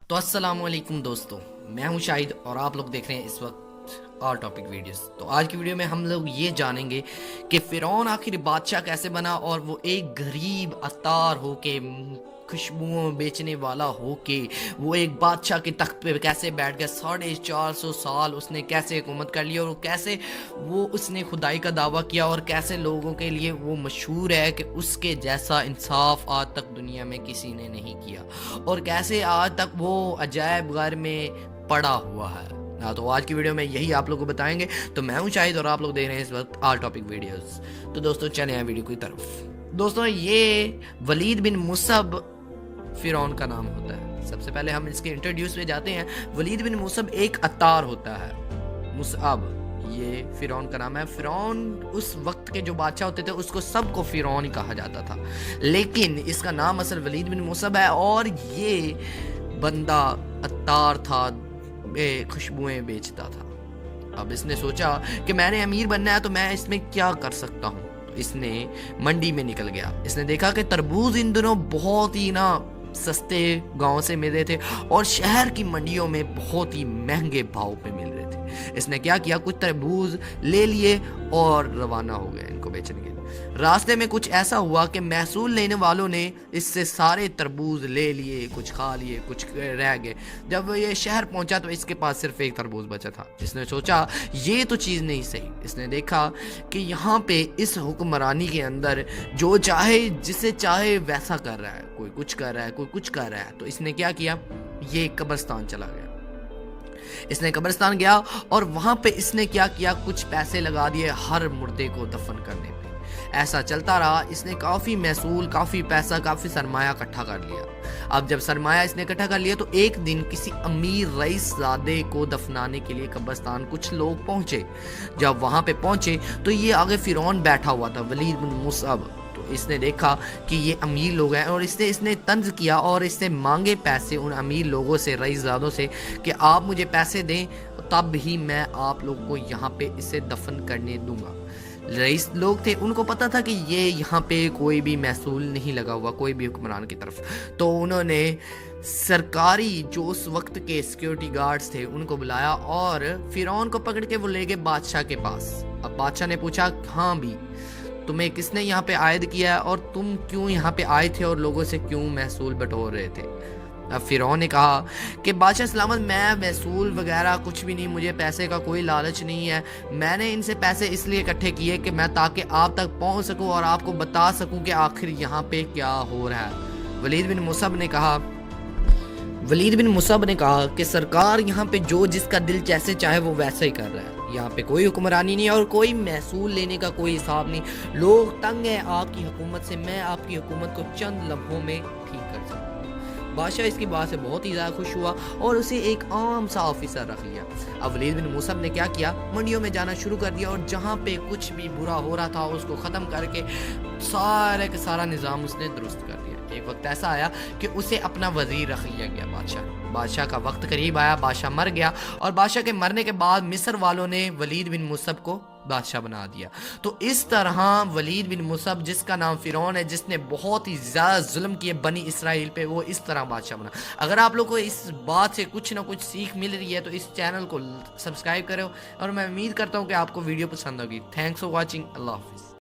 تو السلام علیکم دوستوں، میں ہوں شاہد اور آپ لوگ دیکھ رہے ہیں اس وقت آل ٹاپک ویڈیوز۔ تو آج کی ویڈیو میں ہم لوگ یہ جانیں گے کہ فرعون آخر بادشاہ کیسے بنا، اور وہ ایک غریب عطار ہو کے، خوشبوؤں بیچنے والا ہو کے، وہ ایک بادشاہ کے تخت پہ کیسے بیٹھ گیا۔ 450 سال اس نے کیسے حکومت کر لی، اور کیسے اس نے خدائی کا دعویٰ کیا، اور کیسے لوگوں کے لیے وہ مشہور ہے کہ اس کے جیسا انصاف آج تک دنیا میں کسی نے نہیں کیا، اور کیسے آج تک وہ عجائب گھر میں پڑا ہوا ہے۔ تو آج کی ویڈیو میں یہی آپ لوگوں کو بتائیں گے۔ تو میں ہوں شاہد اور آپ لوگ دیکھ رہے ہیں اس وقت آل ٹاپک ویڈیوز۔ تو دوستوں چلیں ہیں ویڈیو کی طرف۔ دوستوں یہ ولید بن مصعب فرعون کا نام ہوتا ہے۔ سب سے پہلے ہم اس کے انٹروڈیوس پہ جاتے ہیں۔ ولید بن مصعب ایک عطار ہوتا ہے۔ مصعب یہ فرعون کا نام ہے۔ فرعون اس وقت کے جو بادشاہ ہوتے تھے اس کو سب کو فرعون ہی کہا جاتا تھا، لیکن اس کا نام اصل ولید بن مصعب ہے، اور یہ بندہ عطار تھا، خوشبوئیں بیچتا تھا۔ اب اس نے سوچا کہ میں نے امیر بننا ہے تو میں اس میں کیا کر سکتا ہوں۔ تو اس نے منڈی میں نکل گیا۔ اس نے دیکھا کہ تربوز ان دنوں بہت ہی سستے گاؤں سے مل رہے تھے، اور شہر کی منڈیوں میں بہت ہی مہنگے بھاؤ پہ مل رہے تھے۔ اس نے کیا کیا، کچھ تربوز لے لیے اور روانہ ہو گئے ان کو بیچنے کے لیے۔ راستے میں کچھ ایسا ہوا کہ محصول لینے والوں نے اس سے سارے تربوز لے لیے، کچھ کھا لیے، کچھ رہ گئے۔ جب یہ شہر پہنچا تو اس کے پاس صرف ایک تربوز بچا تھا۔ اس نے سوچا یہ تو چیز نہیں صحیح۔ اس نے دیکھا کہ یہاں پہ اس حکمرانی کے اندر جو چاہے جسے چاہے ویسا کر رہا ہے، کوئی کچھ کر رہا ہے، کوئی کچھ کر رہا ہے۔ تو اس نے کیا کیا، یہ قبرستان چلا گیا۔ اس نے قبرستان گیا اور وہاں پہ اس نے کیا کیا، کچھ پیسے لگا دیے ہر مردے کو دفن کرنے پہ۔ ایسا چلتا رہا۔ اس نے کافی محصول، کافی پیسہ، کافی سرمایہ اکٹھا کر لیا۔ اب جب سرمایہ اس نے اکٹھا کر لیا تو ایک دن کسی امیر رئیس زادے کو دفنانے کے لیے قبرستان کچھ لوگ پہنچے۔ جب وہاں پہ پہنچے تو یہ آگے فرعون بیٹھا ہوا تھا، ولید بن مصعب۔ تو اس نے دیکھا کہ یہ امیر لوگ ہیں، اور اس نے طنز کیا اور اس سے مانگے پیسے ان امیر لوگوں سے، رئیس زادوں سے، کہ آپ مجھے پیسے دیں تب ہی میں آپ لوگوں کو یہاں پہ اسے دفن کرنے دوں گا۔ رئیس لوگ تھے، ان کو پتا تھا کہ یہ یہاں پہ کوئی بھی محصول نہیں لگا ہوا کوئی بھی حکمران کی طرف۔ تو انہوں نے سرکاری جو اس وقت کے سیکیورٹی گارڈز تھے ان کو بلایا، اور فرعون کو پکڑ کے وہ لے گئے بادشاہ کے پاس۔ اب بادشاہ نے پوچھا، ہاں بھی تمہیں کس نے یہاں پہ عائد کیا ہے، اور تم کیوں یہاں پہ آئے تھے اور لوگوں سے کیوں محصول بٹور رہے تھے؟ اب فرعون نے کہا کہ بادشاہ سلامت، میں محصول وغیرہ کچھ بھی نہیں، مجھے پیسے کا کوئی لالچ نہیں ہے۔ میں نے ان سے پیسے اس لیے اکٹھے کیے کہ میں تاکہ آپ تک پہنچ سکوں اور آپ کو بتا سکوں کہ آخر یہاں پہ کیا ہو رہا ہے۔ ولید بن مصعب نے کہا کہ سرکار یہاں پہ جو جس کا دل جیسے چاہے وہ ویسا ہی کر رہا ہے۔ یہاں پہ کوئی حکمرانی نہیں اور کوئی محصول لینے کا کوئی حساب نہیں۔ لوگ تنگ ہیں آپ کی حکومت سے، میں آپ کی حکومت کو چند لمحوں میں ٹھیک کر سکتا ہوں۔ بادشاہ اس کی بات سے بہت ہی زیادہ خوش ہوا اور اسے ایک عام سا آفیسر رکھ لیا۔ اب ولید بن مصعب نے کیا کیا، منڈیوں میں جانا شروع کر دیا، اور جہاں پہ کچھ بھی برا ہو رہا تھا اس کو ختم کر کے سارے کا سارا نظام اس نے درست کر دیا۔ ایک وقت ایسا آیا کہ اسے اپنا وزیر رکھ لیا گیا۔ بادشاہ کا وقت قریب آیا، بادشاہ مر گیا، اور بادشاہ کے مرنے کے بعد مصر والوں نے ولید بن مصعب کو بادشاہ بنا دیا۔ تو اس طرح ولید بن مصعب، جس کا نام فرعون ہے، جس نے بہت ہی زیادہ ظلم کیے بنی اسرائیل پہ، وہ اس طرح بادشاہ بنا۔ اگر آپ لوگ کو اس بات سے کچھ نہ کچھ سیکھ مل رہی ہے تو اس چینل کو سبسکرائب کرو، اور میں امید کرتا ہوں کہ آپ کو ویڈیو پسند ہوگی۔ Thanks for watching. اللہ حافظ۔